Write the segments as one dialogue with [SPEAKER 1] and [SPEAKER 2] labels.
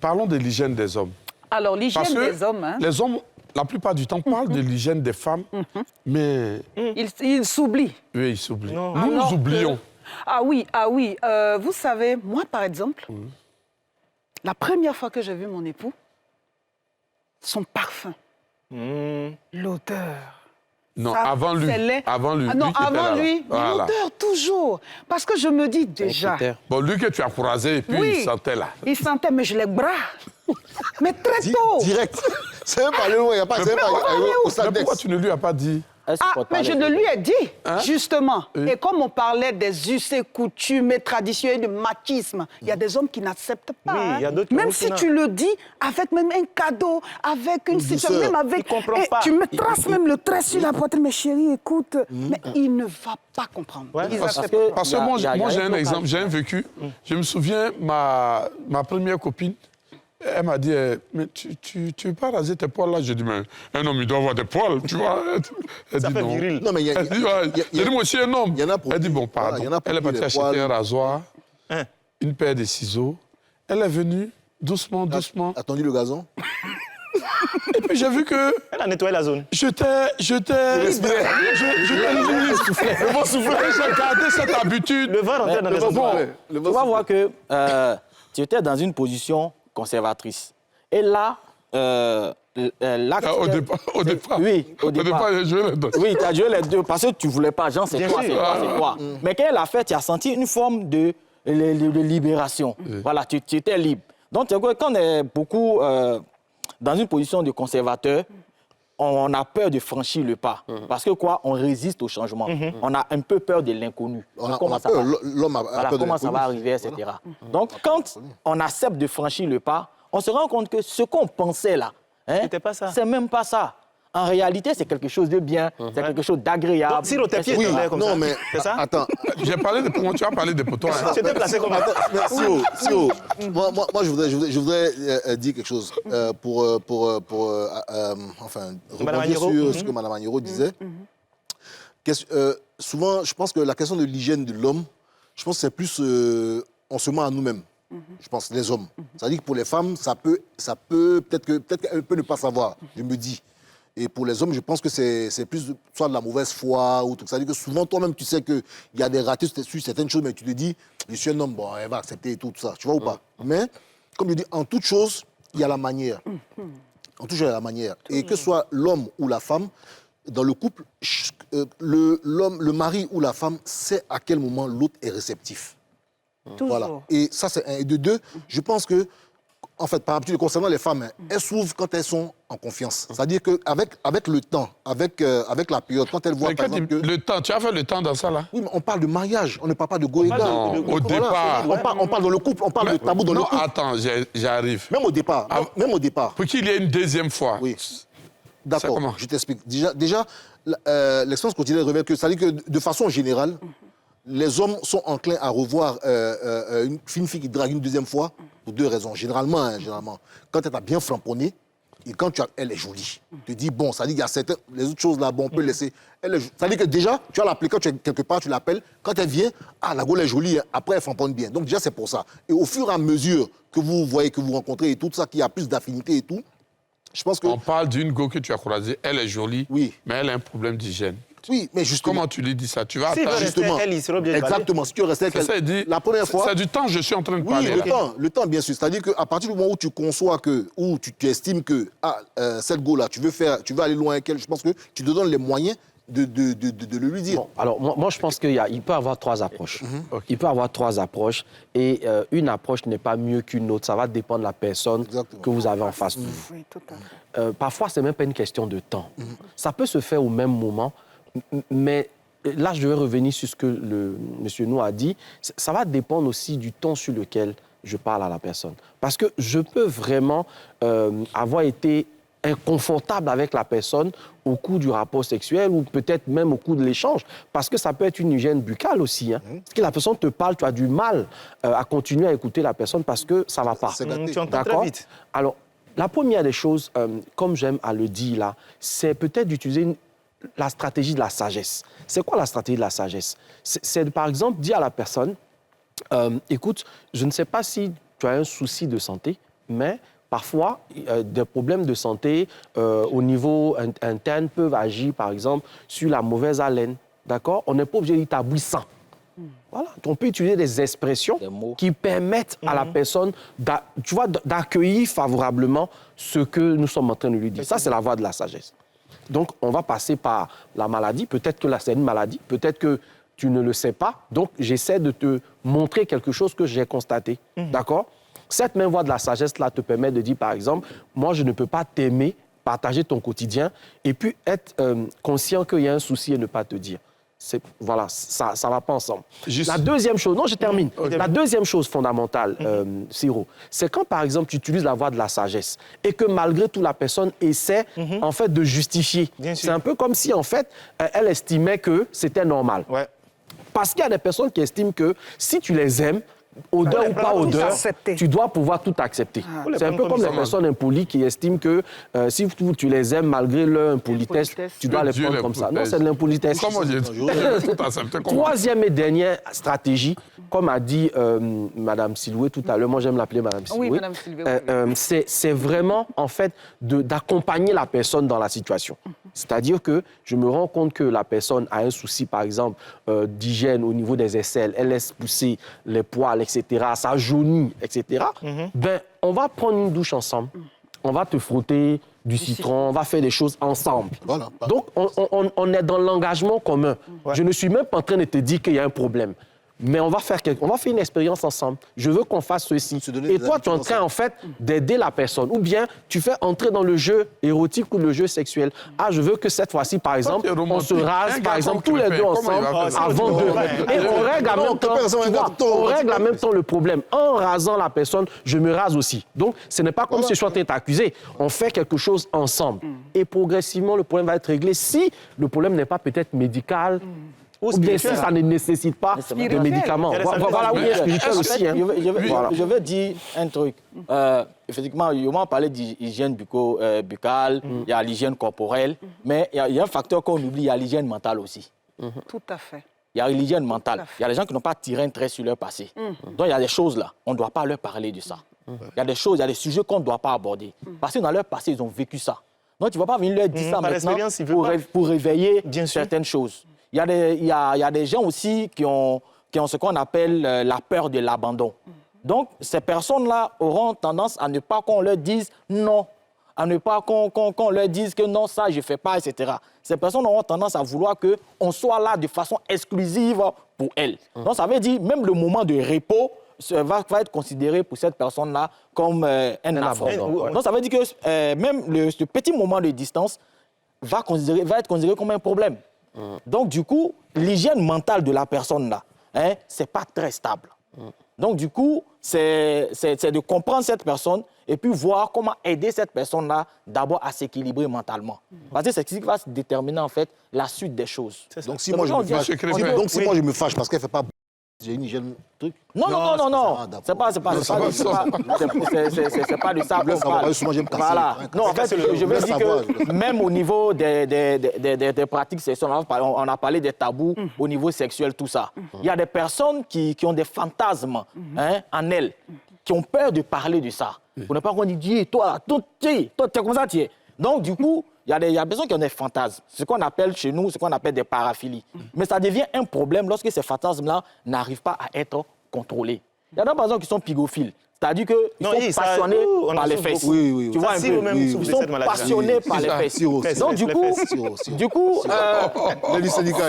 [SPEAKER 1] parlons de l'hygiène des hommes.
[SPEAKER 2] Alors, l'hygiène des hommes... Hein?
[SPEAKER 1] Les hommes, la plupart du temps, parlent de l'hygiène des femmes, mais...
[SPEAKER 2] Ils s'oublient.
[SPEAKER 1] Oui, ils s'oublient. Nous oublions.
[SPEAKER 2] Ah oui. Vous savez, moi, par exemple, la première fois que j'ai vu mon époux, son parfum, l'odeur...
[SPEAKER 1] Non,
[SPEAKER 2] ça,
[SPEAKER 1] avant lui. Avant lui.
[SPEAKER 2] Ah non, avant lui,
[SPEAKER 1] voilà.
[SPEAKER 2] l'odeur toujours. Parce que je me dis déjà...
[SPEAKER 1] Bon, lui que tu as croisé, et puis il sentait là.
[SPEAKER 2] Il sentait, mais je les bras. Mais très tôt.
[SPEAKER 3] Direct. C'est même pas le loin, il n'y a pas...
[SPEAKER 1] Mais pourquoi tu ne lui as pas dit?
[SPEAKER 2] Mais je ne lui ai dit, justement. Et comme on parlait des us et coutumes et traditions et du machisme, il y a des hommes qui n'acceptent pas.
[SPEAKER 4] Oui, il y a d'autres
[SPEAKER 2] même si tu le dis, avec même un cadeau, avec une situation, même avec... Tu me traces même le trait sur la poitrine, mais chérie, écoute. Mais il ne va pas comprendre.
[SPEAKER 4] Ouais,
[SPEAKER 1] parce que moi, j'ai un exemple, j'ai un vécu. Je me souviens, ma première copine, elle m'a dit, mais tu veux pas raser tes poils là? J'ai dit, mais un homme, il doit avoir des poils, tu vois. Elle
[SPEAKER 4] ça
[SPEAKER 1] dit,
[SPEAKER 4] fait
[SPEAKER 1] non.
[SPEAKER 4] viril.
[SPEAKER 3] Non, mais
[SPEAKER 1] J'ai dit, moi aussi, un homme. Elle dit, bon, pardon. Elle est partie acheter un rasoir, une paire de ciseaux. Elle est venue, doucement.
[SPEAKER 3] Attendu le gazon.
[SPEAKER 1] Et puis j'ai vu que...
[SPEAKER 4] Elle a nettoyé la zone.
[SPEAKER 1] J'étais libre. Le vent soufflait. J'ai gardé cette habitude.
[SPEAKER 4] Le vent rentrait dans les zones.
[SPEAKER 5] Tu vas voir que tu étais dans une position conservatrice. Et là,
[SPEAKER 1] Au départ.
[SPEAKER 5] Oui, au départ.
[SPEAKER 1] J'ai joué les deux.
[SPEAKER 5] Oui, tu as joué les deux parce que tu ne voulais pas. Jean, c'est quoi, c'est quoi. Mais quand elle a fait, tu as senti une forme de libération. Voilà, tu étais libre. Donc, quand on est beaucoup dans une position de conservateur, on a peur de franchir le pas. Parce que quoi? On résiste au changement. On a un peu peur de l'inconnu.
[SPEAKER 3] L'homme a peur de l'inconnu.
[SPEAKER 5] Comment ça va arriver, etc. Donc, quand on accepte de franchir le pas, on se rend compte que ce qu'on pensait là,
[SPEAKER 4] c'était pas ça.
[SPEAKER 5] C'est même pas ça. En réalité, c'est quelque chose de bien, c'est quelque chose d'agréable.
[SPEAKER 4] Donc, si l'autre pied est comme ça,
[SPEAKER 3] non, mais
[SPEAKER 4] c'est ça?
[SPEAKER 3] attends.
[SPEAKER 1] J'ai parlé de poumons, tu as parlé de potons.
[SPEAKER 4] Tu t'es placé comme ça.
[SPEAKER 3] Moi, je voudrais dire quelque chose enfin, rebondir sur ce que Mme Agnero disait. Souvent, je pense que la question de l'hygiène de l'homme, je pense que c'est plus on se ment à nous-mêmes. Je pense, les hommes. C'est-à-dire que pour les femmes, ça peut peut-être qu'elle peut ne pas savoir, je me dis. Et pour les hommes, je pense que c'est plus soit de la mauvaise foi ou tout ça. C'est-à-dire que souvent, toi-même, tu sais qu'il y a des ratés sur certaines choses, mais tu te dis, je suis un homme, bon, elle va accepter et tout ça. Tu vois ou pas? Mais, comme je dis, en toute chose, il y a la manière. En toute chose, il y a la manière. Et que ce soit l'homme ou la femme, dans le couple, le mari ou la femme sait à quel moment l'autre est réceptif. Voilà. Et ça, c'est un. Et de deux, je pense que, en fait, par habitude, concernant les femmes, elles s'ouvrent quand elles sont en confiance. C'est-à-dire qu'avec le temps, avec la période, quand elles voient, par exemple, que...
[SPEAKER 1] Le temps, tu as fait le temps dans ça, là?
[SPEAKER 3] Oui, mais on parle de mariage, on ne parle pas de goéga.
[SPEAKER 1] Non, au départ...
[SPEAKER 3] On parle dans le couple, on parle de tabou dans le couple.
[SPEAKER 1] Non, attends, j'arrive.
[SPEAKER 3] Même au départ, même au départ.
[SPEAKER 1] Pour qu'il y ait une deuxième fois.
[SPEAKER 3] Oui. D'accord, je t'explique. Déjà l'expérience quotidienne révèle que, c'est-à-dire que, de façon générale, les hommes sont enclins à revoir une fille qui drague une deuxième fois pour deux raisons. Généralement, quand elle t'a bien flamponné et quand elle est jolie. Tu te dis, bon, ça dit qu'il y a certaines... Les autres choses là, bon, on peut laisser... Ça dit que déjà, tu vas l'appeler, quand tu es quelque part, tu l'appelles. Quand elle vient, la gaule est jolie, après elle flamponne bien. Donc déjà, c'est pour ça. Et au fur et à mesure que vous voyez, que vous rencontrez et tout ça, qu'il y a plus d'affinité et tout, je pense que...
[SPEAKER 1] On parle d'une go que tu as croisée, elle est jolie,
[SPEAKER 3] oui,
[SPEAKER 1] mais elle a un problème d'hygiène.
[SPEAKER 3] Oui, mais justement...
[SPEAKER 1] Comment tu lui dis ça? Tu vas
[SPEAKER 4] attendre...
[SPEAKER 3] Justement,
[SPEAKER 4] elle, il sera bien
[SPEAKER 3] exactement. Si tu restais avec elle,
[SPEAKER 1] dit,
[SPEAKER 3] la première fois...
[SPEAKER 1] C'est du temps, je suis en train de parler.
[SPEAKER 3] Oui, le temps, bien sûr. C'est-à-dire qu'à partir du moment où tu conçois que, où tu estimes que, cette go-là, tu veux aller loin avec elle, je pense que tu te donnes les moyens de le lui dire.
[SPEAKER 5] Bon, alors, moi, je pense qu'il peut y avoir trois approches. Il peut y avoir trois approches et une approche n'est pas mieux qu'une autre. Ça va dépendre de la personne que vous avez en face de vous.
[SPEAKER 2] Oui, tout à fait.
[SPEAKER 5] Parfois, ce n'est même pas une question de temps. Ça peut se faire au même moment, mais là, je vais revenir sur ce que M. Nou a dit. Ça va dépendre aussi du ton sur lequel je parle à la personne. Parce que je peux vraiment avoir été inconfortable avec la personne au cours du rapport sexuel ou peut-être même au cours de l'échange. Parce que ça peut être une hygiène buccale aussi. Parce que la personne te parle, tu as du mal à continuer à écouter la personne parce que ça ne va pas.
[SPEAKER 4] Tu entends très vite.
[SPEAKER 5] Alors, la première des choses, comme j'aime à le dire là, c'est peut-être d'utiliser la stratégie de la sagesse. C'est quoi la stratégie de la sagesse? C'est par exemple dire à la personne, écoute, je ne sais pas si tu as un souci de santé, mais parfois, des problèmes de santé au niveau interne peuvent agir, par exemple, sur la mauvaise haleine. D'accord? On n'est pas obligé d'établir ça. Voilà. On peut utiliser des expressions qui permettent à la personne d'accueillir favorablement ce que nous sommes en train de lui dire. Ça, c'est la voie de la sagesse. Donc, on va passer par la maladie. Peut-être que là, c'est une maladie. Peut-être que tu ne le sais pas. Donc, j'essaie de te montrer quelque chose que j'ai constaté. D'accord? Cette même voie de la sagesse-là te permet de dire, par exemple, moi, je ne peux pas t'aimer, partager ton quotidien, et puis être conscient qu'il y a un souci et ne pas te dire. Voilà, ça ne va pas ensemble. La deuxième chose, non, je termine. La deuxième chose fondamentale, Siro, c'est quand, par exemple, tu utilises la voie de la sagesse et que malgré tout, la personne essaie, en fait, de justifier. C'est un peu comme si, en fait, elle estimait que c'était normal.
[SPEAKER 4] Ouais.
[SPEAKER 5] Parce qu'il y a des personnes qui estiment que si tu les aimes, odeur ou pas odeur, tu dois pouvoir tout accepter. C'est un peu comme les personnes impolies qui estiment que si tu les aimes malgré leur impolitesse, tu dois les prendre comme ça. Non, c'est de l'impolitesse.
[SPEAKER 1] Comment dire tout accepter?
[SPEAKER 5] Troisième et dernière stratégie, comme a dit Mme Siloué tout à l'heure, moi j'aime l'appeler Mme Siloué,
[SPEAKER 2] oui, Mme Siloué.
[SPEAKER 5] c'est vraiment en fait d'accompagner la personne dans la situation. C'est-à-dire que je me rends compte que la personne a un souci, par exemple, d'hygiène au niveau des aisselles, elle laisse pousser les poils, etc., ça jaunit, etc. Ben, on va prendre une douche ensemble, on va te frotter du citron, on va faire des choses ensemble. Voilà. Donc, on est dans l'engagement commun. Ouais. Je ne suis même pas en train de te dire qu'il y a un problème. Mais on va faire une expérience ensemble. Je veux qu'on fasse ceci. Et toi, tu es en train, en fait, d'aider la personne. Ou bien, tu fais entrer dans le jeu érotique ou le jeu sexuel. Ah, je veux que cette fois-ci, par exemple, on se rase, par exemple, tous les deux ensemble, avant de... Et on règle en même temps, on règle en même temps le problème. En rasant la personne, je me rase aussi. Donc, ce n'est pas comme si je suis en train de t'accuser. On fait quelque chose ensemble. Et progressivement, le problème va être réglé si le problème n'est pas peut-être médical, ou bien si ça ne nécessite pas de médicaments. Voilà, oui, spirituel aussi.
[SPEAKER 6] Je veux dire un truc. Effectivement, on a parlé d'hygiène buccale, il y a l'hygiène corporelle, mais il y a un facteur qu'on oublie, il y a l'hygiène mentale aussi.
[SPEAKER 2] Tout à fait.
[SPEAKER 6] Il y a l'hygiène mentale. Il y a des gens qui n'ont pas tiré un trait sur leur passé. Donc, il y a des choses là, on ne doit pas leur parler de ça. Il y a des choses, il y a des sujets qu'on ne doit pas aborder. Parce que dans leur passé, ils ont vécu ça. Donc, tu ne vas pas venir leur dire ça maintenant pour réveiller certaines choses. Il y a des gens aussi qui ont ce qu'on appelle la peur de l'abandon. Donc, ces personnes-là auront tendance à ne pas qu'on leur dise non, à ne pas qu'on leur dise que non, ça, je ne fais pas, etc. Ces personnes auront tendance à vouloir qu'on soit là de façon exclusive pour elles. Donc, ça veut dire même le moment de repos va être considéré pour cette personne-là comme un affront. Donc, ça veut dire que même ce petit moment de distance va être considéré comme un problème. Donc, du coup, l'hygiène mentale de la personne-là, ce n'est pas très stable. Donc, du coup, c'est de comprendre cette personne et puis voir comment aider cette personne-là d'abord à s'équilibrer mentalement. Parce que c'est ce qui va déterminer, en fait, la suite des choses.
[SPEAKER 3] Donc, si moi je me fâche parce qu'elle ne fait pas... J'ai une hygiène truc.
[SPEAKER 6] Non. C'est pas de ça. Voilà. Non, en fait, je veux dire que même au niveau des pratiques sexuelles, on a parlé des tabous au niveau sexuel, tout ça. Il y a des personnes qui ont des fantasmes en elles, qui ont peur de parler de ça. Pour ne pas qu'on dise, toi, t'es comme ça, tu es. Donc, du coup, il y a des personnes qui ont des fantasmes, ce qu'on appelle chez nous, ce qu'on appelle des paraphilies. Mais ça devient un problème lorsque ces fantasmes-là n'arrivent pas à être contrôlés. Il y en a par exemple qui sont pygophiles, c'est-à-dire qu'ils sont passionnés par les fesses.
[SPEAKER 3] Oui.
[SPEAKER 6] Tu vois un peu, ils sont passionnés par les fesses. Donc du coup,
[SPEAKER 3] le syndicat.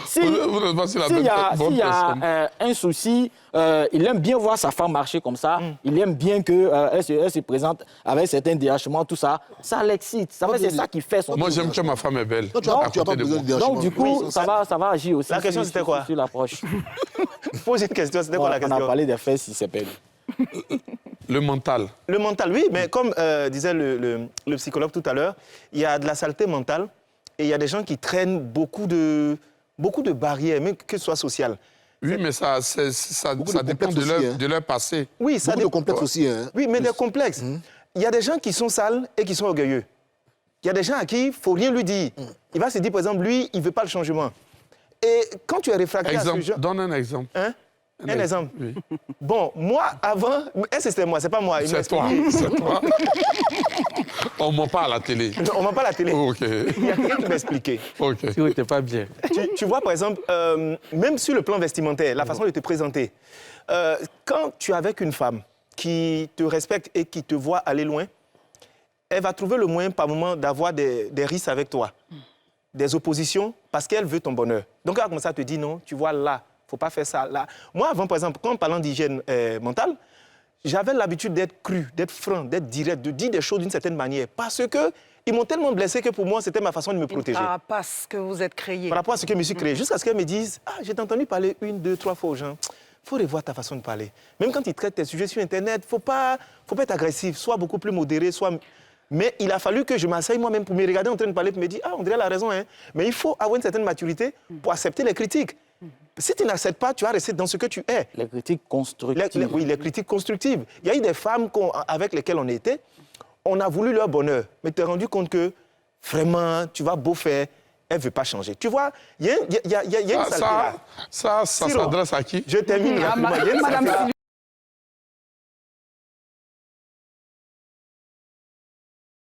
[SPEAKER 6] S'il y a un souci, il aime bien voir sa femme marcher comme ça, il aime bien qu'elle se présente avec certains déhachements, tout ça. Ça l'excite, c'est ça qui fait son...
[SPEAKER 1] Moi, j'aime que ma femme est belle.
[SPEAKER 3] Tu n'as pas besoin de déhachement.
[SPEAKER 6] Donc du coup, ça va agir aussi.
[SPEAKER 4] La question, c'était quoi?
[SPEAKER 6] Sur l'approche.
[SPEAKER 4] Pose une question, c'était quoi la question?
[SPEAKER 6] On a parlé des fesses, il s'appelle.
[SPEAKER 1] Le mental.
[SPEAKER 4] Le mental, oui, mais comme disait le psychologue tout à l'heure, il y a de la saleté mentale et il y a des gens qui traînent beaucoup de barrières, même que ce soit sociales.
[SPEAKER 1] Oui, mais ça dépend de leur passé.
[SPEAKER 3] Oui, ça beaucoup de complexes aussi.
[SPEAKER 4] Oui, mais des complexes. Il y a des gens qui sont sales et qui sont orgueilleux. Il y a des gens à qui il ne faut rien lui dire. Il va se dire, par exemple, lui, il ne veut pas le changement. Et quand tu es réfractaire à ce genre...
[SPEAKER 1] Donne un exemple.
[SPEAKER 4] Un exemple.
[SPEAKER 1] Oui.
[SPEAKER 4] Bon, moi, avant... C'était moi, c'est pas moi.
[SPEAKER 1] C'est toi, c'est toi. On ne ment pas à la télé.
[SPEAKER 4] On ne pas la télé.
[SPEAKER 1] OK.
[SPEAKER 4] Il y a quelqu'un qui m'a expliqué.
[SPEAKER 1] OK.
[SPEAKER 5] Tu n'étais pas bien.
[SPEAKER 4] Tu vois, par exemple, même sur le plan vestimentaire, la façon de te présenter, quand tu es avec une femme qui te respecte et qui te voit aller loin, elle va trouver le moyen par moment d'avoir des risques avec toi, des oppositions, parce qu'elle veut ton bonheur. Donc, elle va commencer à te dire non, tu vois là, il ne faut pas faire ça là. Moi, avant, par exemple, quand parlant d'hygiène mentale, j'avais l'habitude d'être cru, d'être franc, d'être direct, de dire des choses d'une certaine manière, parce qu'ils m'ont tellement blessé que pour moi, c'était ma façon de me protéger.
[SPEAKER 2] Par rapport à ce que vous êtes créé.
[SPEAKER 4] Par rapport à ce que je me suis créé, jusqu'à ce qu'elles me disent « Ah, j'ai entendu parler 1, 2, 3 fois aux gens. Il faut revoir ta façon de parler. Même quand ils traitent tes sujets sur Internet, il ne faut pas être agressif, sois beaucoup plus modéré, sois... » Mais il a fallu que je m'asseye moi-même pour me regarder en train de parler, pour me dire « Ah, André a raison, hein. » Mais il faut avoir une certaine maturité pour accepter les critiques. Si tu n'acceptes pas, tu vas rester dans ce que tu es.
[SPEAKER 6] Les critiques constructives.
[SPEAKER 4] Oui, les critiques constructives. Il y a eu des femmes avec lesquelles on était, on a voulu leur bonheur, mais tu t'es rendu compte que vraiment, tu vas beau faire, elle ne veut pas changer. Tu vois, il y a une saleté là.
[SPEAKER 1] Ça s'adresse à qui?
[SPEAKER 4] Je termine rapidement. Il y a une saleté là.